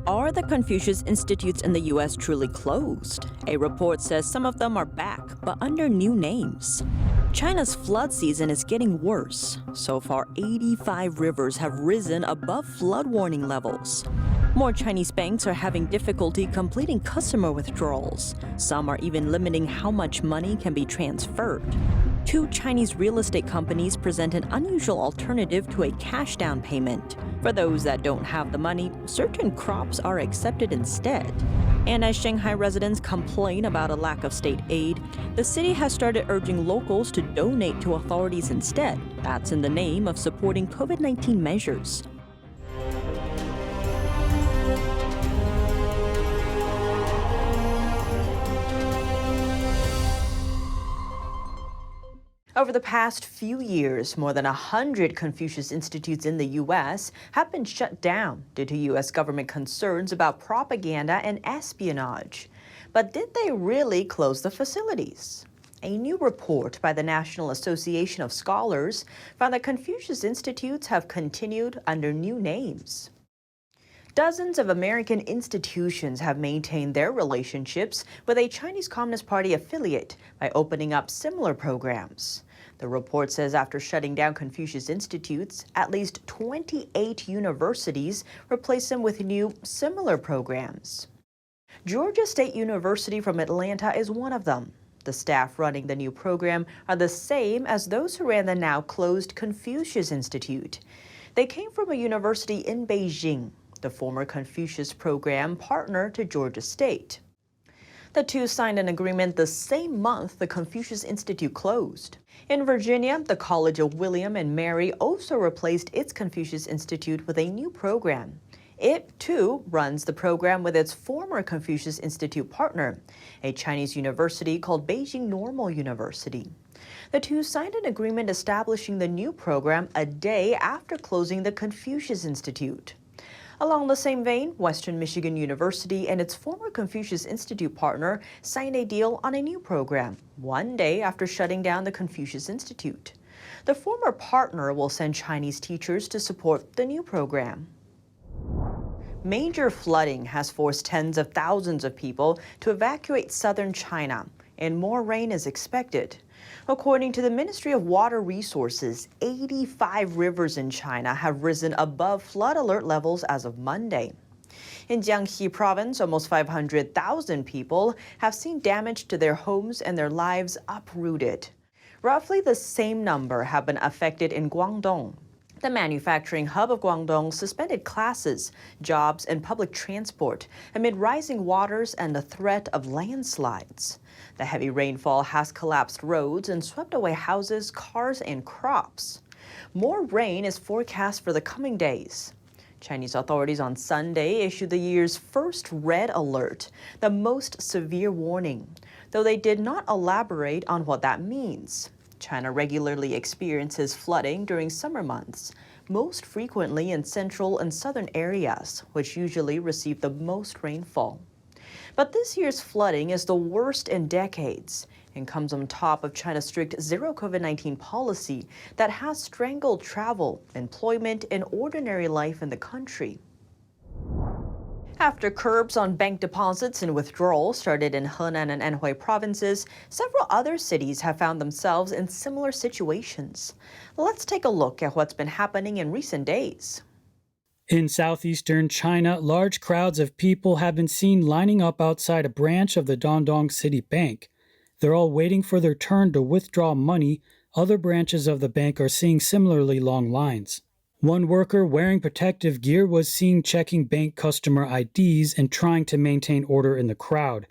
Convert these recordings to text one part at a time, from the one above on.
Are the Confucius Institutes in the U.S. truly closed? A report says some of them are back, but under new names. China's flood season is getting worse. So far, 85 rivers have risen above flood warning levels. More Chinese banks are having difficulty completing customer withdrawals. Some are even limiting how much money can be transferred. Two Chinese real estate companies present an unusual alternative to a cash down payment. For those that don't have the money, certain crops are accepted instead. And as Shanghai residents complain about a lack of state aid, the city has started urging locals to donate to authorities instead. That's in the name of supporting COVID-19 measures. Over the past few years, more than 100 Confucius Institutes in the U.S. have been shut down due to U.S. government concerns about propaganda and espionage. But did they really close the facilities? A new report by the National Association of Scholars found that Confucius Institutes have continued under new names. Dozens of American institutions have maintained their relationships with a Chinese Communist Party affiliate by opening up similar programs. The report says after shutting down Confucius Institutes, at least 28 universities replaced them with new, similar programs. Georgia State University from Atlanta is one of them. The staff running the new program are the same as those who ran the now closed Confucius Institute. They came from a university in Beijing, the former Confucius program partner to Georgia State. The two signed an agreement the same month the Confucius Institute closed. In Virginia, the College of William and Mary also replaced its Confucius Institute with a new program. It, too, runs the program with its former Confucius Institute partner, a Chinese university called Beijing Normal University. The two signed an agreement establishing the new program a day after closing the Confucius Institute. Along the same vein, Western Michigan University and its former Confucius Institute partner signed a deal on a new program, one day after shutting down the Confucius Institute. The former partner will send Chinese teachers to support the new program. Major flooding has forced tens of thousands of people to evacuate southern China, and more rain is expected. According to the Ministry of Water Resources, 85 rivers in China have risen above flood alert levels as of Monday. In Jiangxi province, almost 500,000 people have seen damage to their homes and their lives uprooted. Roughly the same number have been affected in Guangdong. The manufacturing hub of Guangdong suspended classes, jobs, and public transport amid rising waters and the threat of landslides. The heavy rainfall has collapsed roads and swept away houses, cars, and crops. More rain is forecast for the coming days. Chinese authorities on Sunday issued the year's first red alert, the most severe warning, though they did not elaborate on what that means. China regularly experiences flooding during summer months, most frequently in central and southern areas, which usually receive the most rainfall. But this year's flooding is the worst in decades and comes on top of China's strict zero COVID-19 policy that has strangled travel, employment, and ordinary life in the country. After curbs on bank deposits and withdrawals started in Henan and Anhui provinces, several other cities have found themselves in similar situations. Let's take a look at what's been happening in recent days. In southeastern China, large crowds of people have been seen lining up outside a branch of the Dandong City Bank. They're all waiting for their turn to withdraw money. Other branches of the bank are seeing similarly long lines. One worker wearing protective gear was seen checking bank customer IDs and trying to maintain order in the crowd.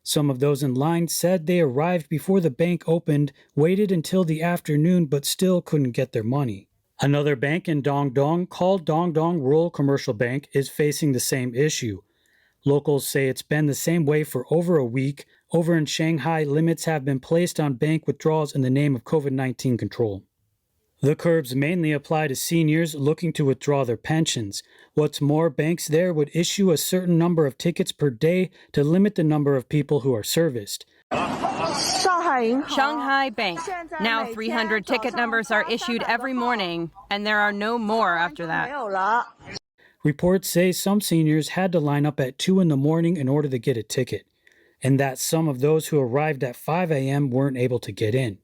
Some of those in line said they arrived before the bank opened, waited until the afternoon, but still couldn't get their money. Another bank in Dongdong, called Dongdong Rural Commercial Bank, is facing the same issue. Locals say it's been the same way for over a week. Over in Shanghai, limits have been placed on bank withdrawals in the name of COVID-19 control. The curbs mainly apply to seniors looking to withdraw their pensions. What's more, banks there would issue a certain number of tickets per day to limit the number of people who are serviced. Shanghai Bank. Now 300 ticket numbers are issued every morning, and there are no more after that. Reports say some seniors had to line up at 2 in the morning in order to get a ticket, and that some of those who arrived at 5 a.m. weren't able to get in.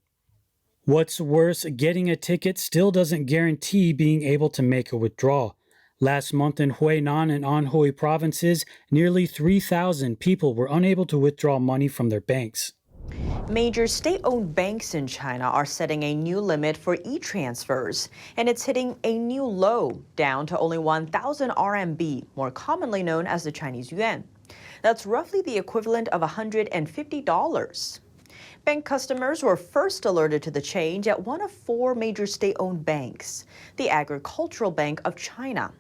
What's worse, getting a ticket still doesn't guarantee being able to make a withdrawal. Last month in Huainan and Anhui provinces, nearly 3,000 people were unable to withdraw money from their banks. Major state-owned banks in China are setting a new limit for e-transfers, and it's hitting a new low, down to only 1,000 RMB, more commonly known as the Chinese yuan. That's roughly the equivalent of $150. Bank customers were first alerted to the change at one of 4 major state-owned banks, the Agricultural Bank of China.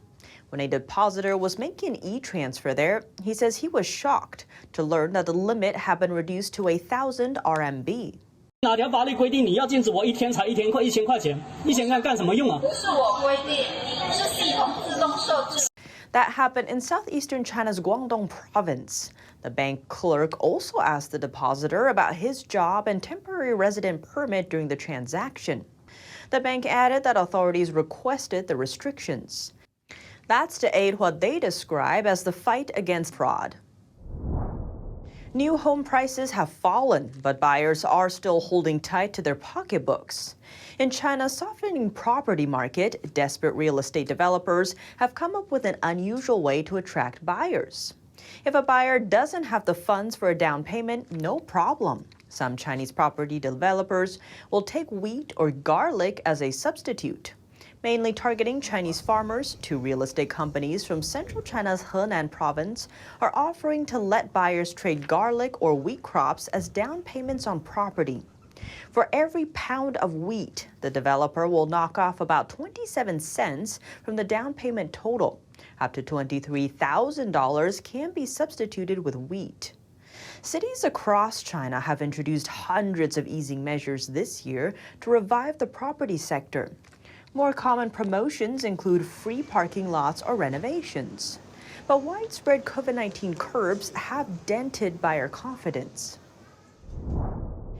When a depositor was making an e-transfer there, he says he was shocked to learn that the limit had been reduced to 1,000 RMB. 哪条法律规定你要禁止我一天才1000块钱？1000块干什么用啊？不是我规定，是系统自动设置。 That happened in southeastern China's Guangdong province. The bank clerk also asked the depositor about his job and temporary resident permit during the transaction. The bank added that authorities requested the restrictions. That's to aid what they describe as the fight against fraud. New home prices have fallen, but buyers are still holding tight to their pocketbooks. In China's softening property market, desperate real estate developers have come up with an unusual way to attract buyers. If a buyer doesn't have the funds for a down payment, no problem. Some Chinese property developers will take wheat or garlic as a substitute. Mainly targeting Chinese farmers, 2 real estate companies from central China's Henan province are offering to let buyers trade garlic or wheat crops as down payments on property. For every pound of wheat, the developer will knock off about 27 cents from the down payment total. Up to $23,000 can be substituted with wheat. Cities across China have introduced hundreds of easing measures this year to revive the property sector. More common promotions include free parking lots or renovations. But widespread COVID-19 curbs have dented buyer confidence.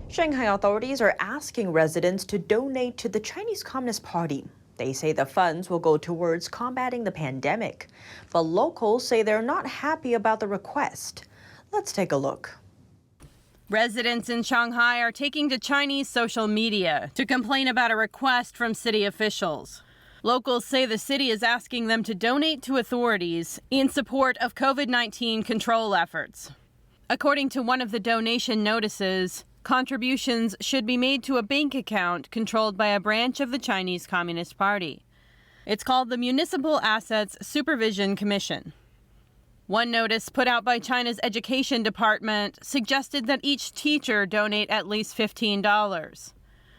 Shanghai authorities are asking residents to donate to the Chinese Communist Party. They say the funds will go towards combating the pandemic. But locals say they're not happy about the request. Let's take a look. Residents in Shanghai are taking to Chinese social media to complain about a request from city officials. Locals say the city is asking them to donate to authorities in support of COVID-19 control efforts. According to one of the donation notices, contributions should be made to a bank account controlled by a branch of the Chinese Communist Party. It's called the Municipal Assets Supervision Commission. One notice put out by China's Education Department suggested that each teacher donate at least $15.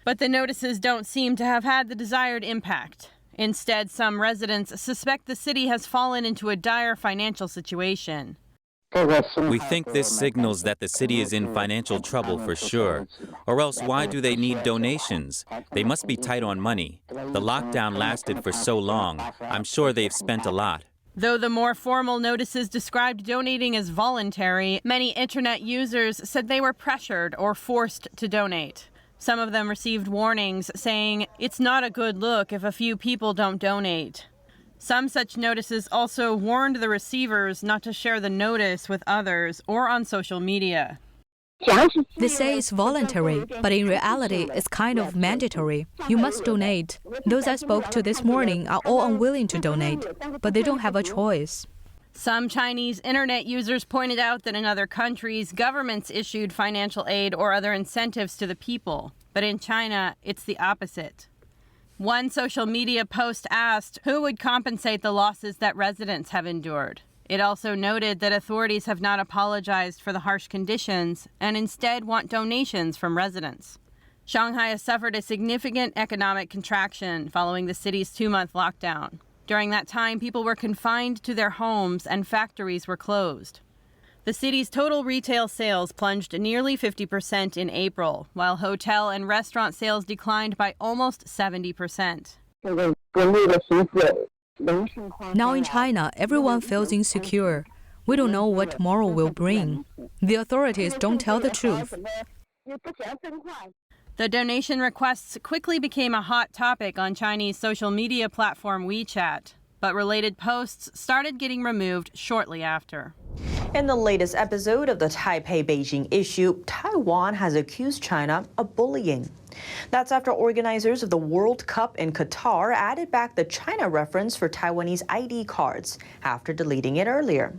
But the notices don't seem to have had the desired impact. Instead, some residents suspect the city has fallen into a dire financial situation. We think this signals that the city is in financial trouble for sure. Or else why do they need donations? They must be tight on money. The lockdown lasted for so long. I'm sure they've spent a lot. Though the more formal notices described donating as voluntary, many internet users said they were pressured or forced to donate. Some of them received warnings saying it's not a good look if a few people don't donate. Some such notices also warned the receivers not to share the notice with others or on social media. They say it's voluntary, but in reality, it's kind of mandatory. You must donate. Those I spoke to this morning are all unwilling to donate, but they don't have a choice. Some Chinese internet users pointed out that in other countries, governments issued financial aid or other incentives to the people. But in China, it's the opposite. One social media post asked who would compensate the losses that residents have endured. It also noted that authorities have not apologized for the harsh conditions and instead want donations from residents. Shanghai has suffered a significant economic contraction following the city's 2-month lockdown. During that time, people were confined to their homes and factories were closed. The city's total retail sales plunged nearly 50% in April, while hotel and restaurant sales declined by almost 70%. Now in China, everyone feels insecure. We don't know what tomorrow will bring. The authorities don't tell the truth. The donation requests quickly became a hot topic on Chinese social media platform WeChat. but related posts started getting removed shortly after. In the latest episode of the Taipei-Beijing issue, Taiwan has accused China of bullying. That's after organizers of the World Cup in Qatar added back the China reference for Taiwanese ID cards after deleting it earlier.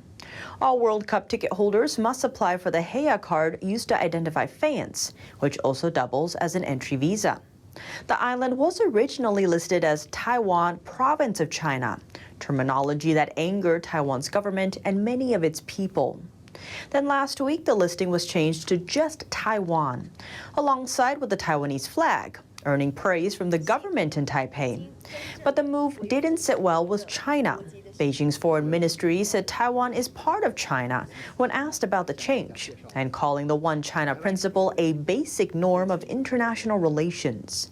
All World Cup ticket holders must apply for the Heya card used to identify fans, which also doubles as an entry visa. The island was originally listed as Taiwan Province of China, terminology that angered Taiwan's government and many of its people. Then last week, the listing was changed to just Taiwan, alongside with the Taiwanese flag, earning praise from the government in Taipei. But the move didn't sit well with China. Beijing's foreign ministry said Taiwan is part of China when asked about the change, and calling the One China principle a basic norm of international relations.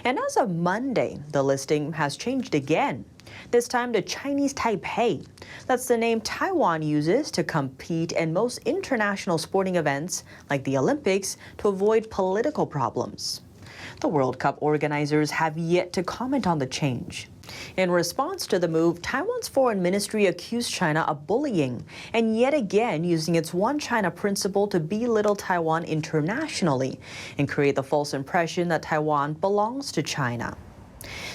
And as of Monday, the listing has changed again, this time to Chinese Taipei. That's the name Taiwan uses to compete in most international sporting events, like the Olympics, to avoid political problems. The World Cup organizers have yet to comment on the change. In response to the move, Taiwan's foreign ministry accused China of bullying and yet again using its One China principle to belittle Taiwan internationally and create the false impression that Taiwan belongs to China.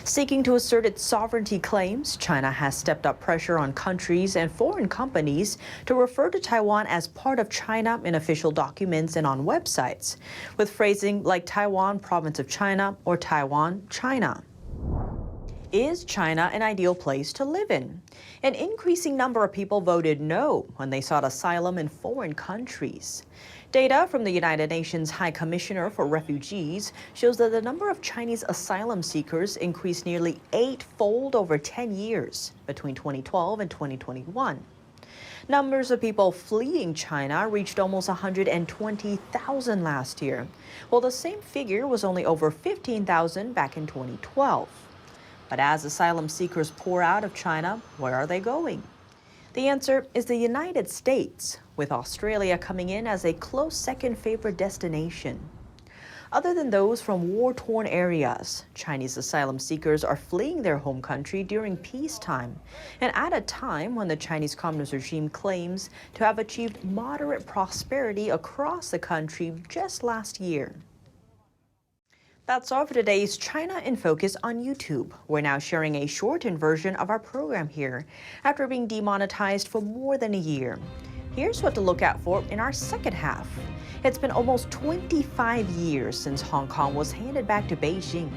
Seeking to assert its sovereignty claims, China has stepped up pressure on countries and foreign companies to refer to Taiwan as part of China in official documents and on websites, with phrasing like Taiwan Province of China or Taiwan, China. Is China an ideal place to live in? An increasing number of people voted no when they sought asylum in foreign countries. Data from the United Nations High Commissioner for Refugees shows that the number of Chinese asylum seekers increased nearly 8-fold over 10 years between 2012 and 2021. Numbers of people fleeing China reached almost 120,000 last year, while the same figure was only over 15,000 back in 2012. But as asylum seekers pour out of China, where are they going? The answer is the United States, with Australia coming in as a close second favorite destination. Other than those from war-torn areas, Chinese asylum seekers are fleeing their home country during peacetime, and at a time when the Chinese Communist regime claims to have achieved moderate prosperity across the country just last year. That's all for today's China in Focus on YouTube. We're now sharing a shortened version of our program here after being demonetized for more than a year. Here's what to look out for in our second half. It's been almost 25 years since Hong Kong was handed back to Beijing.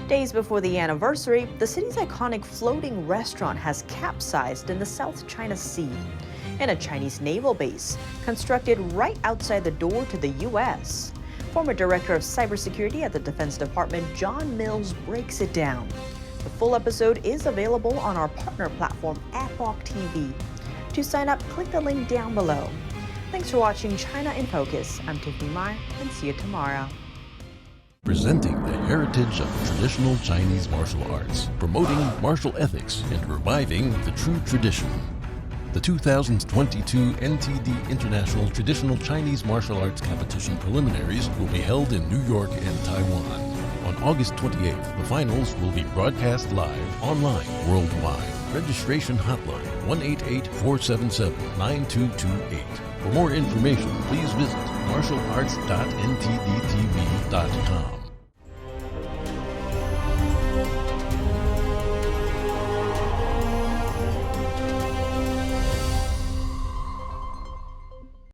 Days before the anniversary, the city's iconic floating restaurant has capsized in the South China Sea, and a Chinese naval base constructed right outside the door to the U.S. Former Director of Cybersecurity at the Defense Department, John Mills, breaks it down. The full episode is available on our partner platform, AdBlock TV. To sign up, click the link down below. Thanks for watching China in Focus. I'm Tiffany Mai, and see you tomorrow. Presenting the heritage of traditional Chinese martial arts, promoting martial ethics, and reviving the true tradition. The 2022 NTD International Traditional Chinese Martial Arts Competition preliminaries will be held in New York and Taiwan. On August 28th, the finals will be broadcast live online worldwide. Registration hotline 188-477-9228. For more information, please visit martialarts.ntdtv.com.